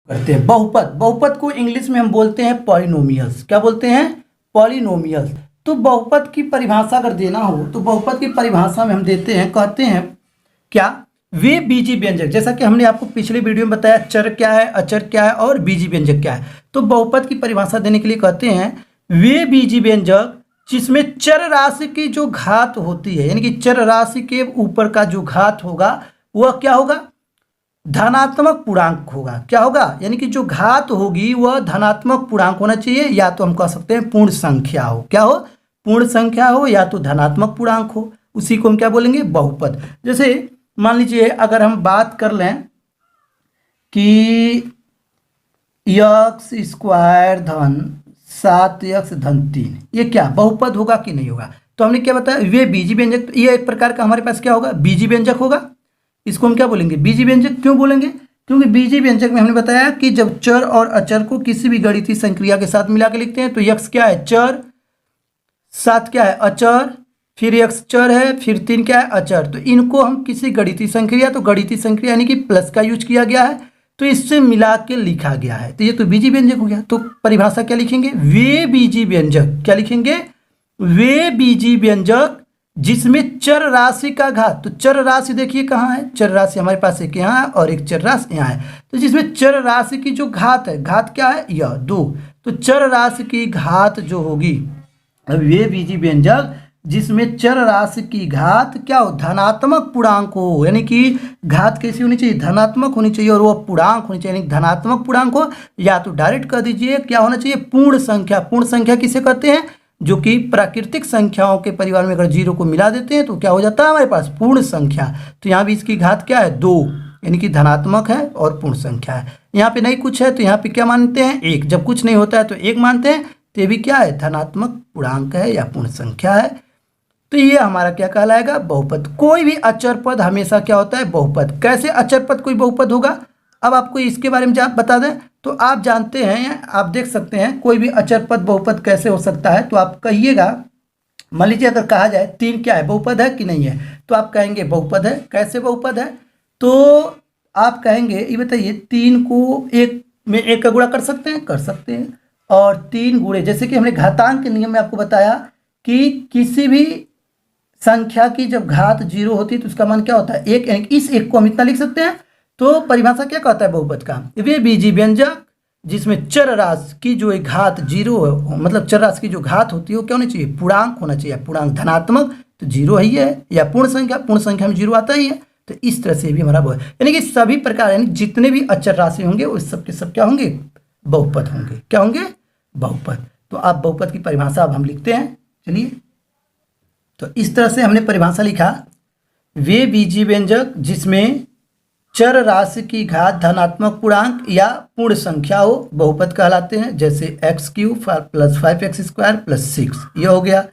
करते हैं। बहुपद, बहुपद को इंग्लिश में हम बोलते हैं पॉलिनोमियल्स। क्या बोलते हैं? पॉलिनोमियल्स। तो बहुपद की परिभाषा अगर देना हो तो बहुपद की परिभाषा में हम देते हैं, कहते हैं क्या, वे बीजी व्यंजक, जैसा कि हमने आपको पिछले वीडियो में बताया चर क्या है, अचर क्या है और बीजी व्यंजक क्या है। तो बहुपद की परिभाषा देने के लिए कहते हैं वे बीजी व्यंजक जिसमें चर राशि की जो घात होती है, यानी कि चर राशि के ऊपर का जो घात होगा वह क्या होगा, धनात्मक पूर्णांक होगा। क्या होगा? यानी कि जो घात होगी वह धनात्मक पूर्णांक होना चाहिए, या तो हम कह सकते हैं पूर्ण संख्या हो। क्या हो? पूर्ण संख्या हो या तो धनात्मक पूर्णांक हो, उसी को हम क्या बोलेंगे? बहुपद। जैसे मान लीजिए अगर हम बात कर लें कि यक्स स्क्वायर धन 7x धन 3, ये क्या बहुपद होगा कि नहीं होगा? तो हमने क्या बताया, वे बीजी व्यंजक, ये एक प्रकार का हमारे पास क्या होगा, बीजी व्यंजक होगा। इसको हम क्या बोलेंगे? बीजी व्यंजक। क्यों बोलेंगे? क्योंकि बीजी व्यंजक में हमने बताया कि जब चर और अचर को किसी भी गणितीय संक्रिया के साथ मिला के लिखते हैं तो यक्स क्या है? चर, 7 क्या है? अचर, फिर यक्स चर है, फिर 3 क्या है? अचर। तो इनको हम किसी गणितीय संक्रिया, तो गणितीय संक्रिया यानी कि प्लस का यूज किया गया है, तो इससे मिला के लिखा गया है, तो ये तो बीजी व्यंजक हो गया। तो परिभाषा क्या लिखेंगे? वे बीजी व्यंजक। क्या लिखेंगे? वे बीजी व्यंजक जिसमें चर राशि का घात, तो चर राशि देखिए कहाँ है, चर राशि हमारे पास एक यहाँ है और एक चर राशि यहाँ है, तो जिसमें चर राशि की जो घात है, घात क्या है? यह 2, तो चर राशि की घात जो होगी, वे बीजी व्यंजक जिसमें चर राशि की घात क्या हो? धनात्मक पूर्णांक हो, यानी कि घात कैसी होनी चाहिए? धनात्मक होनी चाहिए, और वह पूर्णांक होनी चाहिए, यानी धनात्मक पूर्णांक हो, या तो डायरेक्ट कर दीजिए क्या होना चाहिए? पूर्ण संख्या। पूर्ण संख्या किसे कहते हैं? जो कि प्राकृतिक संख्याओं के परिवार में अगर जीरो को मिला देते हैं तो क्या हो जाता है हमारे पास? पूर्ण संख्या। तो यहाँ भी इसकी घात क्या है? 2, यानी कि धनात्मक है और पूर्ण संख्या है। यहाँ पे नहीं कुछ है तो यहाँ पे क्या मानते हैं? 1। जब कुछ नहीं होता है तो 1 मानते हैं, तो ये भी क्या है? धनात्मक पूर्णांक है या पूर्ण संख्या है। तो ये हमारा क्या कहलाएगा? बहुपद। कोई भी अचर पद हमेशा क्या होता है? बहुपद। कैसे अचर पद कोई बहुपद होगा? अब आपको इसके बारे में बता दें तो आप जानते हैं, आप देख सकते हैं कोई भी अचर पद बहुपद कैसे हो सकता है, तो आप कहिएगा। मान लीजिए अगर कहा जाए 3 क्या है? बहुपद है कि नहीं है? तो आप कहेंगे बहुपद है। कैसे बहुपद है? तो आप कहेंगे, ये बताइए, 3 को 1 में 1 का गुणा कर सकते हैं? कर सकते हैं। और 3 गुणे, जैसे कि हमने घातांक के नियम में आपको बताया कि किसी भी संख्या की जब घात 0 होती है तो उसका मान क्या होता है? 1, यानी इस 1 को हम इतना लिख सकते हैं। तो परिभाषा क्या कहता है बहुपद का? वे बीजी व्यंजक जिसमें चर राशि की जो एक घात 0 है, मतलब चर राशि की जो घात होती है वो क्या होनी चाहिए? पूर्णांक होना चाहिए। पूर्णांक धनात्मक तो 0 ही है, या पूर्ण संख्या, पूर्ण संख्या में 0 आता ही है। तो इस तरह से भी हमारा बहुपद, यानी कि सभी प्रकार, यानी जितने भी अचर राशि होंगे वो सब के सब क्या होंगे? बहुपद होंगे। क्या होंगे? बहुपद। तो आप बहुपद की परिभाषा अब हम लिखते हैं। चलिए, तो इस तरह से हमने परिभाषा लिखा, वे बीजी व्यंजक जिसमें चर राशि की घात धनात्मक पूर्णांक या पूर्ण संख्या हो बहुपद कहलाते हैं। जैसे x³ + 5x² + 6, ये हो गया।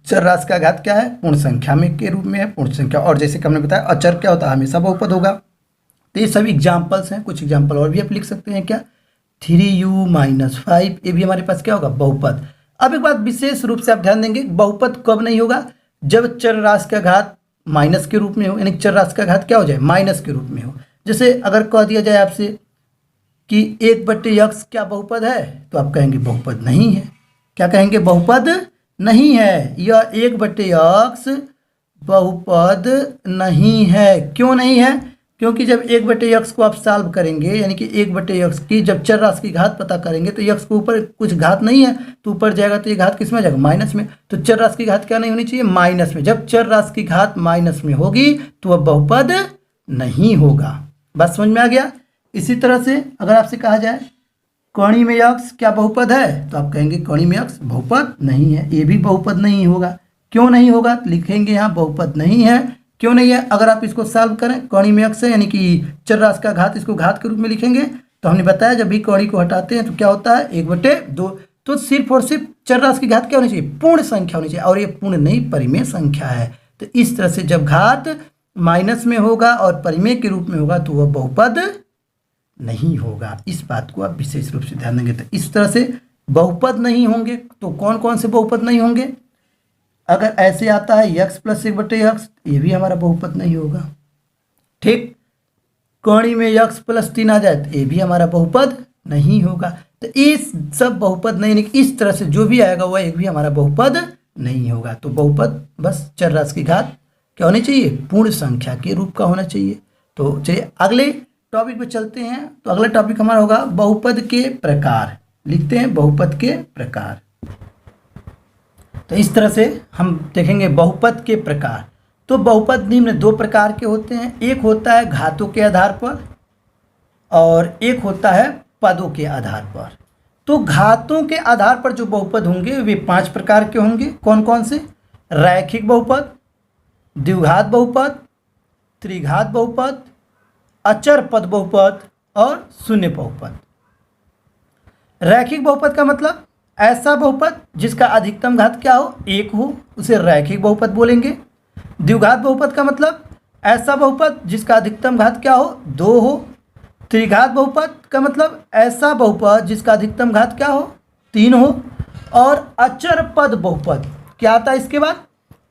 चर राशि का घात क्या है? पूर्ण संख्या में के रूप में है, पूर्ण संख्या। और जैसे कि हमने बताया अचर क्या होता है? हमेशा बहुपद होगा। तो ये सभी एग्जाम्पल्स हैं, कुछ एग्जाम्पल और भी आप लिख सकते हैं। क्या? 3u - 5, ये भी हमारे पास क्या होगा? बहुपद। अब एक बात विशेष रूप से आप ध्यान देंगे, बहुपद कब नहीं होगा? जब चर राशि का घात माइनस के रूप में हो, यानी चर राशि का घात क्या हो जाए? माइनस के रूप में हो। जैसे अगर कह दिया जाए आपसे कि 1/x क्या बहुपद है, तो आप कहेंगे बहुपद नहीं है। क्या कहेंगे? बहुपद नहीं है। यह 1/x बहुपद नहीं है। क्यों नहीं है? क्योंकि जब 1/x को आप सॉल्व करेंगे, यानी कि 1/x की जब चर राशि की घात पता करेंगे तो x के ऊपर कुछ घात नहीं है तो ऊपर जाएगा, तो ये घात किस में जाएगा? माइनस में। तो चर राशि की घात क्या नहीं होनी चाहिए? माइनस में। जब चर राशि की घात माइनस में होगी तो वह बहुपद नहीं होगा। बात समझ में आ गया? इसी तरह से अगर आपसे कहा जाए कौणी में x क्या बहुपद है, तो आप कहेंगे कौणी में x बहुपद नहीं है, ये भी बहुपद नहीं होगा। क्यों नहीं होगा? लिखेंगे यहाँ बहुपद नहीं है। क्यों नहीं है? अगर आप इसको सॉल्व करें, कौणी में x है, यानी कि चर राशि का घात, इसको घात के रूप में लिखेंगे, तो हमने बताया जब भी कौड़ी को हटाते हैं तो क्या होता है? 1/2। तो सिर्फ और सिर्फ चर राशि की घात क्या होनी चाहिए? पूर्ण संख्या होनी चाहिए, और ये पूर्ण नहीं परिमेय संख्या है। तो इस तरह से जब घात माइनस में होगा और परिमेय के रूप में होगा तो वह बहुपद नहीं होगा। इस बात को आप विशेष रूप से ध्यान देंगे। तो इस तरह से बहुपद नहीं होंगे। तो कौन कौन से बहुपद नहीं होंगे? अगर ऐसे आता है x + 1/x, ये भी हमारा बहुपद नहीं होगा। ठीक। कौड़ी में यक्स प्लस 3 आ जाए तो ये भी हमारा बहुपद नहीं होगा। तो इस सब बहुपद नहीं, इस तरह से जो भी आएगा वह एक भी हमारा बहुपद नहीं होगा। तो बहुपद बस चर राशि की घात क्या होनी चाहिए, पूर्ण संख्या के रूप का होना चाहिए। तो चलिए अगले टॉपिक पे चलते हैं। तो अगला टॉपिक हमारा होगा बहुपद के प्रकार। लिखते हैं बहुपद के प्रकार। तो इस तरह से हम देखेंगे बहुपद के प्रकार। तो बहुपद निम्न दो प्रकार के होते हैं, एक होता है घातों के आधार पर और एक होता है पदों के आधार पर। तो घातों के आधार पर जो बहुपद होंगे वे 5 प्रकार के होंगे। कौन कौन से? रैखिक बहुपद, द्विघात बहुपद, त्रिघात बहुपद, अचर पद बहुपद और शून्य बहुपद। रैखिक बहुपद का मतलब ऐसा बहुपद जिसका अधिकतम घात क्या हो, 1 हो, उसे रैखिक बहुपद बोलेंगे। द्विघात बहुपद का मतलब ऐसा बहुपद जिसका अधिकतम घात क्या हो, 2 हो। त्रिघात बहुपद का मतलब ऐसा बहुपद जिसका अधिकतम घात क्या हो, 3 हो। और अचर पद बहुपद क्या आता है इसके बाद,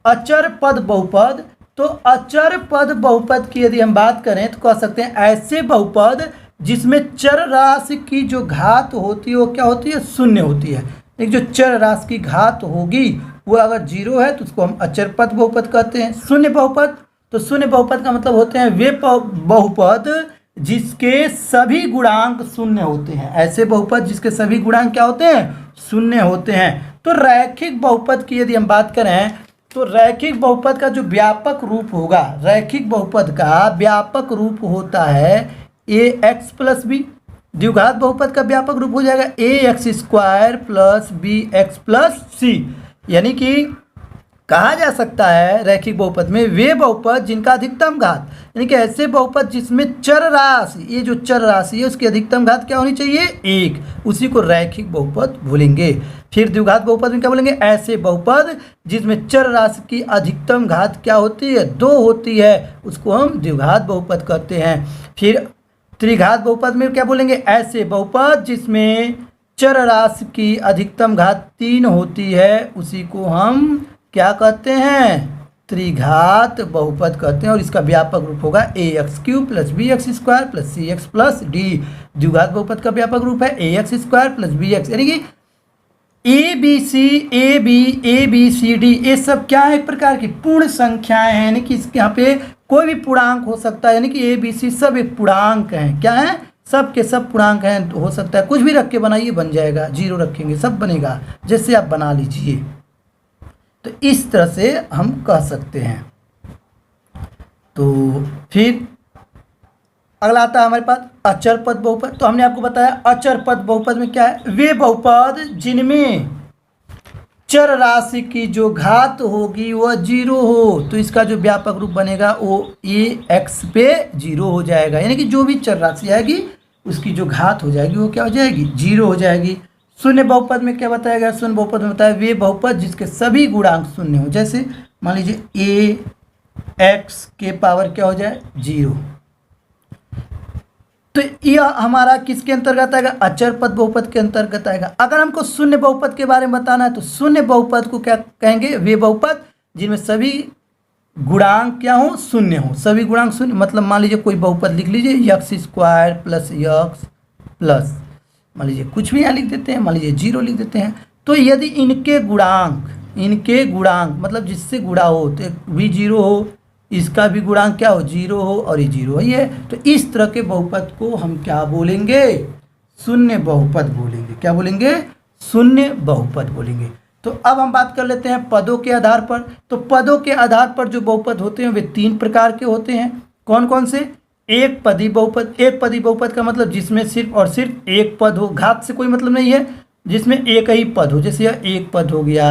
अचर पद बहुपद। तो अचर पद बहुपद की यदि हम बात करें तो कह सकते हैं ऐसे बहुपद जिसमें चर राशि की जो घात होती है वो क्या होती है, शून्य होती है। एक जो चर राशि की घात होगी वो अगर 0 है तो उसको हम अचर पद बहुपद कहते हैं। शून्य बहुपद, तो शून्य बहुपद का मतलब होते हैं वे बहुपद जिसके सभी गुणांक शून्य होते हैं। ऐसे बहुपद जिसके सभी गुणांक क्या होते हैं, शून्य होते हैं। तो रैखिक बहुपद की यदि हम बात करें तो रैखिक बहुपद का जो व्यापक रूप होगा, रैखिक बहुपद का व्यापक रूप होता है ax प्लस बी। द्विघात बहुपद का व्यापक रूप हो जाएगा ax square plus B X plus C. यानी कि कहा जा सकता है रैखिक बहुपद में वे बहुपद जिनका अधिकतम घात, यानी कि ऐसे बहुपद जिसमें चर राशि, ये जो चर राशि है उसकी अधिकतम घात क्या होनी चाहिए, 1, उसी को रैखिक बहुपद बोलेंगे। फिर द्विघात बहुपद में क्या बोलेंगे, ऐसे बहुपद जिसमें चर राशि की अधिकतम घात क्या होती है, 2 होती है, उसको हम द्विघात बहुपद कहते हैं। फिर त्रिघात बहुपद में क्या बोलेंगे, ऐसे बहुपद जिसमें चर राशि की अधिकतम घात 3 होती है, उसी को हम क्या कहते हैं, त्रिघात बहुपद कहते हैं। और इसका व्यापक रूप होगा ax³ plus B X square plus C X plus D. द्विघात बहुपद का व्यापक रूप है ax square plus B X, यानी कि ए बी सी डी ये सब क्या है, एक प्रकार की पूर्ण संख्याएं हैं। यानी कि इसके यहाँ पे कोई भी पूर्णांक हो सकता है, यानी कि ए बी सी सब एक पूर्णांक हैं। क्या है, सब के सब पूर्णांक हैं। हो सकता है कुछ भी रख के बनाइए बन जाएगा, 0 रखेंगे सब बनेगा, जैसे आप बना लीजिए। तो इस तरह से हम कह सकते हैं। तो फिर अगला आता है हमारे पास अचर पद बहुपद। तो हमने आपको बताया अचर पद बहुपद में क्या है, वे बहुपद जिनमें चर राशि की जो घात होगी वह 0 हो, तो इसका जो व्यापक रूप बनेगा वो ax पे 0 हो जाएगा। यानी कि जो भी चर राशि आएगी उसकी जो घात हो जाएगी वो क्या हो जाएगी, 0 हो जाएगी। शून्य बहुपद में क्या बताया गया, शून्य बहुपद में बताया वे बहुपद जिसके सभी गुणांक शून्य हो। जैसे मान लीजिए ax के पावर क्या हो जाए, 0। तो यह हमारा किसके अंतर्गत आएगा, अचर पद बहुपद के अंतर्गत आएगा। अगर हमको शून्य बहुपद के बारे में बताना है तो शून्य बहुपद को क्या कहेंगे, वे बहुपद जिनमें सभी गुणांक क्या हो, शून्य हो। सभी गुणांक शून्य मतलब मान लीजिए कोई बहुपद लिख लीजिए x square plus x plus, मान लीजिए कुछ भी यहाँ लिख देते हैं, मान लीजिए 0 लिख देते हैं। तो यदि इनके गुणांक मतलब जिससे गुणा हो तो भी 0 हो, इसका भी गुणांक क्या हो, 0 हो, और ये 0 ही है। तो इस तरह के बहुपद को हम क्या बोलेंगे, शून्य बहुपद बोलेंगे। क्या बोलेंगे, शून्य बहुपद बोलेंगे। तो अब हम बात कर लेते हैं पदों के आधार पर। तो पदों के आधार पर जो बहुपद होते हैं वे 3 प्रकार के होते हैं। कौन कौन से, एक पदी बहुपद। एक पदी बहुपद का मतलब जिसमें सिर्फ और सिर्फ एक पद हो, घात से कोई मतलब नहीं है, जिसमें एक ही पद हो। जैसे यह एक पद हो गया,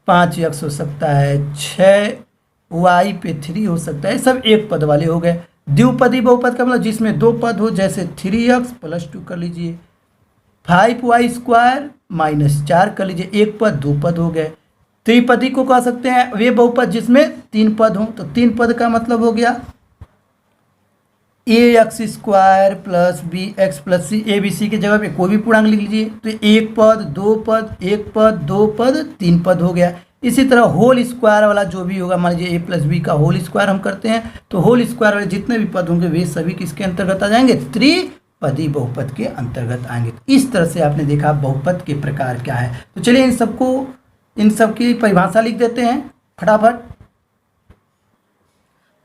5x हो सकता है, 6y पे 3 हो सकता है, सब एक पद वाले हो गए। द्विपदी बहुपद का मतलब जिसमें 2 पद हो, जैसे 3x + 2 कर लीजिए, 5y² - 4 कर लीजिए, एक पद 2 पद हो गए। त्रिपदी को कह सकते हैं वे बहुपद जिसमें 3 पद हों। तो 3 पद का मतलब हो गया ax² + bx + c। A B C की जगह पे कोई भी पूर्णांक लिख लीजिए। तो एक पद, 2 पद, 1 पद, 2 पद, 3 पद हो गया। इसी तरह होल स्क्वायर वाला जो भी होगा, मान लीजिए a प्लस बी का होल स्क्वायर हम करते हैं, तो होल स्क्वायर वाले जितने भी पद होंगे वे सभी किसके अंतर्गत आ जाएंगे, त्रिपदी बहुपद के अंतर्गत आएंगे। इस तरह से आपने देखा बहुपद के प्रकार क्या है। तो चलिए इन सब की परिभाषा लिख देते हैं फटाफट।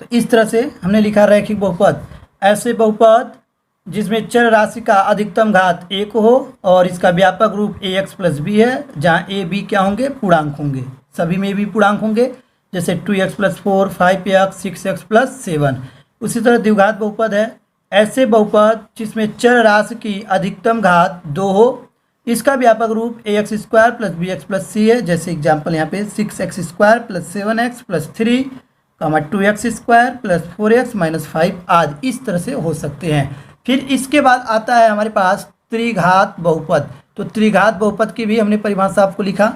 तो इस तरह से हमने लिखा रैखिक बहुपद, ऐसे बहुपद जिसमें चर राशि का अधिकतम घात 1 हो और इसका व्यापक रूप ax प्लस बी है, जहाँ a b क्या होंगे, पूर्णांक होंगे, सभी में भी पूर्णांक होंगे, जैसे 2x plus 4, 5x, 6x plus 7। उसी तरह द्विघात बहुपद है, ऐसे बहुपद जिसमें चर राशि की अधिकतम घात 2 हो, इसका व्यापक रूप ax square plus bx plus c है, जैसे एग्जाम्पल यहाँ पे 6x square plus 7x plus 3, 2x square plus 4x minus 5 आदि इस तरह से हो सकते हैं। फिर इसके बाद आता है हमारे पास त्रिघात बहुपद। तो त्रिघात बहुपद की भी हमने परिभाषा आपको लिखा,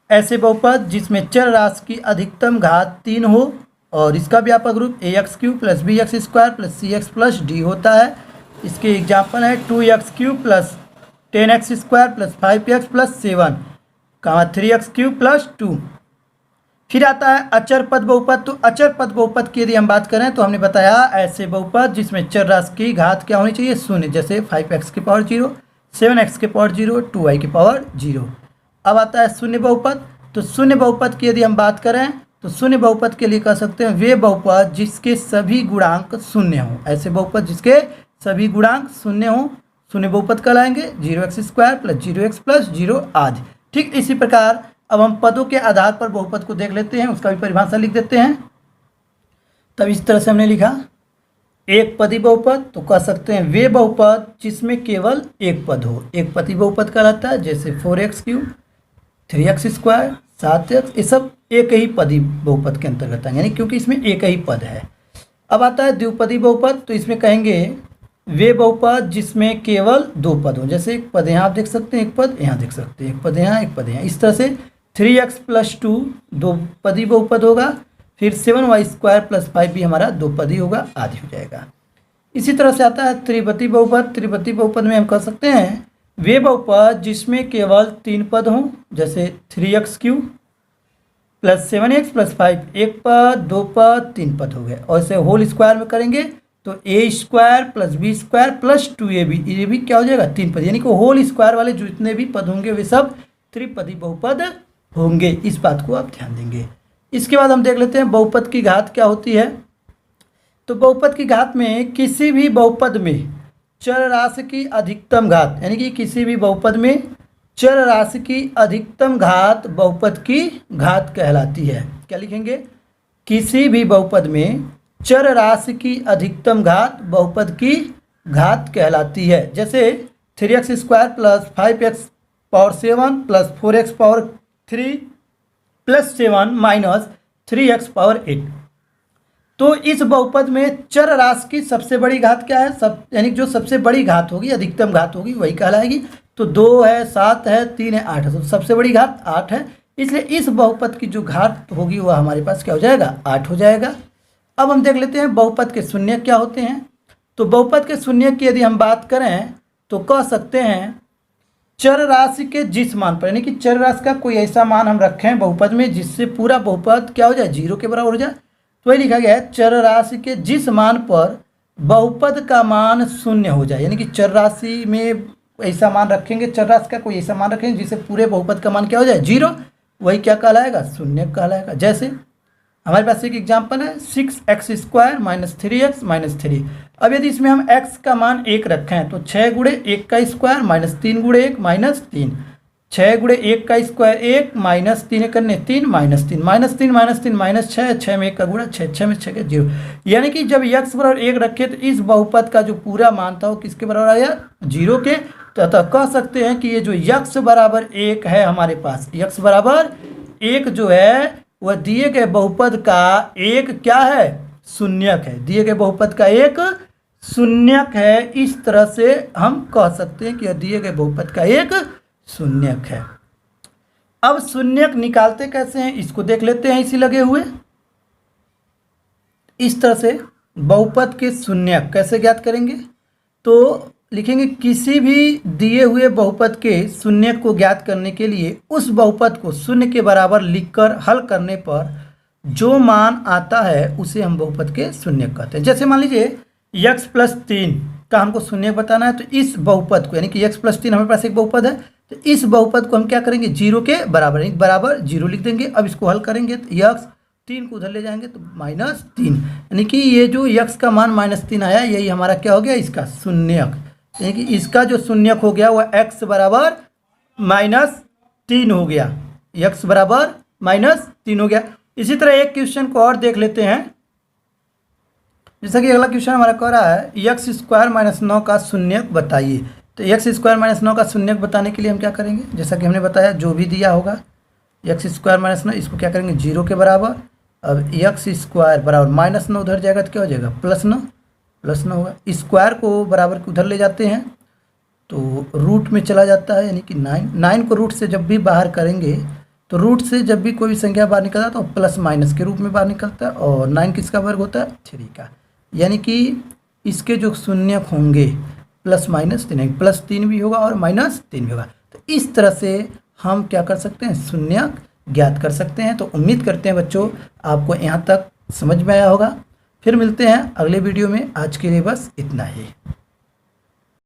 ऐसे बहुपद जिसमें चर राशि की अधिकतम घात 3 हो और इसका व्यापक रूप ax cube plus bx square plus cx plus d होता है। इसके एग्जाम्पल है 2x cube plus 10x square plus 5x plus 7, 3x cube plus 2। फिर आता है अचर पद बहुपद। तो अचर पद बहुपद की यदि हम बात करें तो हमने बताया ऐसे बहुपद जिसमें चर राशि की घात क्या होनी चाहिए, शून्य, जैसे 5x की पावर 0, 7x की पावर 0, 2y की पावर 0। अब आता है शून्य बहुपद। तो शून्य बहुपद की यदि हम बात करें तो शून्य बहुपद के लिए कह सकते हैं वे बहुपद जिसके सभी गुणांक शून्य हों, ऐसे बहुपद जिसके सभी गुणांक शून्य हों, शून्य बहुपद कहलाएंगे, 0x square plus 0x plus 0 आदि। ठीक इसी प्रकार अब हम पदों के आधार पर बहुपद को देख लेते हैं, उसका भी परिभाषा लिख देते हैं। तब इस तरह से हमने लिखा एक पदी बहुपद, तो कह सकते हैं वे बहुपद जिसमें केवल एक पद हो, एक पदी बहुपद कहलाता है, जैसे 4x cube, 3x square, 7x, ये सब एक ही पदी बहुपद के अंतर्गत आएंगे, यानी क्योंकि इसमें एक ही पद है। अब आता है द्विपदी बहुपद। तो इसमें कहेंगे वे बहुपद जिसमें केवल 2 पद हो, जैसे एक पद यहाँ आप देख सकते हैं, एक पद यहाँ देख सकते हैं, एक पद यहाँ, एक पद यहाँ, इस तरह से 3x प्लस 2 2 पदी बहुपद होगा, फिर 7y स्क्वायर प्लस 5 भी हमारा 2 पदी होगा आदि हो जाएगा। इसी तरह से आता है त्रिपदी बहुपद। त्रिपदी बहुपद में हम कह सकते हैं वे बहुपद जिसमें केवल 3 पद हों, जैसे 3x cube plus 7x plus 5, एक पद, 2 पद, 3 पद हो गए। और इसे होल स्क्वायर में करेंगे तो a square plus b square plus 2ab, ये भी क्या हो जाएगा, 3 पद, यानी कि होल स्क्वायर वाले जितने भी पद होंगे वे सब त्रिपदी बहुपद होंगे। इस बात को आप ध्यान देंगे। इसके बाद हम देख लेते हैं बहुपद की घात क्या होती है। तो बहुपद की घात में किसी भी बहुपद में चर राशि की अधिकतम घात, यानी कि किसी भी बहुपद में चर राशि की अधिकतम घात बहुपद की घात कहलाती है। क्या लिखेंगे, किसी भी बहुपद में चर राशि की अधिकतम घात बहुपद की घात कहलाती है। जैसे 3x square plus 5x power 7 plus 4x power 3 plus 7 minus 3x power 8। तो इस बहुपद में चर राशि की सबसे बड़ी घात क्या है, यानी जो सबसे बड़ी घात होगी, अधिकतम घात होगी, वही कहलाएगी। तो 2 है, 7 है, 3 है, 8 है, तो सबसे बड़ी घात 8 है, इसलिए इस बहुपद की जो घात होगी वह हमारे पास क्या हो जाएगा, 8 हो जाएगा। अब हम देख लेते हैं बहुपद के शून्य क्या होते हैं। तो बहुपद के शून्य की यदि हम बात करें तो कह सकते हैं चर राशि के जिस मान पर, यानी कि चर राशि का कोई ऐसा मान हम रखें बहुपद में जिससे पूरा बहुपद क्या हो जाए, 0 के बराबर हो जाए। तो वही लिखा गया है चर राशि के जिस मान पर बहुपद का मान शून्य हो जाए, यानी कि चर राशि में ऐसा मान रखेंगे, चर राशि का कोई ऐसा मान रखेंगे जिससे पूरे बहुपद का मान क्या हो जाए, 0, वही क्या कहलाएगा, शून्य कहलाएगा। जैसे हमारे पास एक एग्जाम्पल है 6x square minus 3x minus 3। अब यदि इसमें हम x का मान 1 रखें तो 6 गुणे 1 का स्क्वायर माइनस 3 गुणे 1 माइनस 3, 6 गुणे 1 का स्क्वायर 1 माइनस 3 करने 3 माइनस 3 माइनस 3 माइनस 3 माइनस 6, 6 में 1 का गुणा 6, 6 में 6 का 0। यानी कि जब x बराबर 1 रखे तो इस बहुपद का जो पूरा मान था वो किसके बराबर आया, 0 के। तो अतः कह सकते हैं कि ये जो x बराबर 1 है हमारे पास, x बराबर 1 जो है वह दिए गए बहुपद का एक क्या है, शून्यक है, दिए गए बहुपद का एक शून्यक है। इस तरह से हम कह सकते हैं कि यह दिए गए बहुपद का एक शून्यक है। अब शून्यक निकालते कैसे हैं इसको देख लेते हैं इसी लगे हुए। इस तरह से बहुपद के शून्यक कैसे ज्ञात करेंगे, तो लिखेंगे किसी भी दिए हुए बहुपद के शून्य को ज्ञात करने के लिए उस बहुपद को शून्य के बराबर लिखकर हल करने पर जो मान आता है उसे हम बहुपद के शून्य कहते हैं। जैसे मान लीजिए x+3 का हमको शून्य बताना है, तो इस बहुपद को यानी कि x+3 हमारे पास एक बहुपद है, तो इस बहुपद को हम क्या करेंगे, जीरो के बराबर यानी बराबर जीरो लिख देंगे। अब इसको हल करेंगे तो x3 को उधर ले जाएंगे तो -3, यानी कि ये जो x का मान -3 आया यही हमारा क्या हो गया, इसका शून्यक, यानी कि इसका जो शून्यक हो गया वह x बराबर -3 हो गया, x बराबर -3 हो गया। इसी तरह एक क्वेश्चन को और देख लेते हैं। जैसा कि अगला क्वेश्चन हमारा कह रहा है x² - 9 का शून्यक बताइए। तो x² - 9 का शून्यक बताने के लिए हम क्या करेंगे, जैसा कि हमने बताया जो भी दिया होगा x² - 9 इसको क्या करेंगे, जीरो के बराबर। अब x² बराबर -9 उधर जाएगा तो क्या हो जाएगा, +9 होगा। स्क्वायर को बराबर के उधर ले जाते हैं तो रूट में चला जाता है, यानी कि 9 को रूट से जब भी बाहर करेंगे तो रूट से जब भी कोई भी संख्या बाहर निकलता है तो प्लस माइनस के रूप में बाहर निकलता है। और 9 किसका वर्ग होता है, 3 का, यानी कि इसके जो शून्यक होंगे +-3 भी होगा और -3 भी होगा। तो इस तरह से हम क्या कर सकते हैं, शून्यक ज्ञात कर सकते हैं। तो उम्मीद करते हैं बच्चों आपको यहाँ तक समझ में आया होगा। फिर मिलते हैं अगले वीडियो में, आज के लिए बस इतना ही।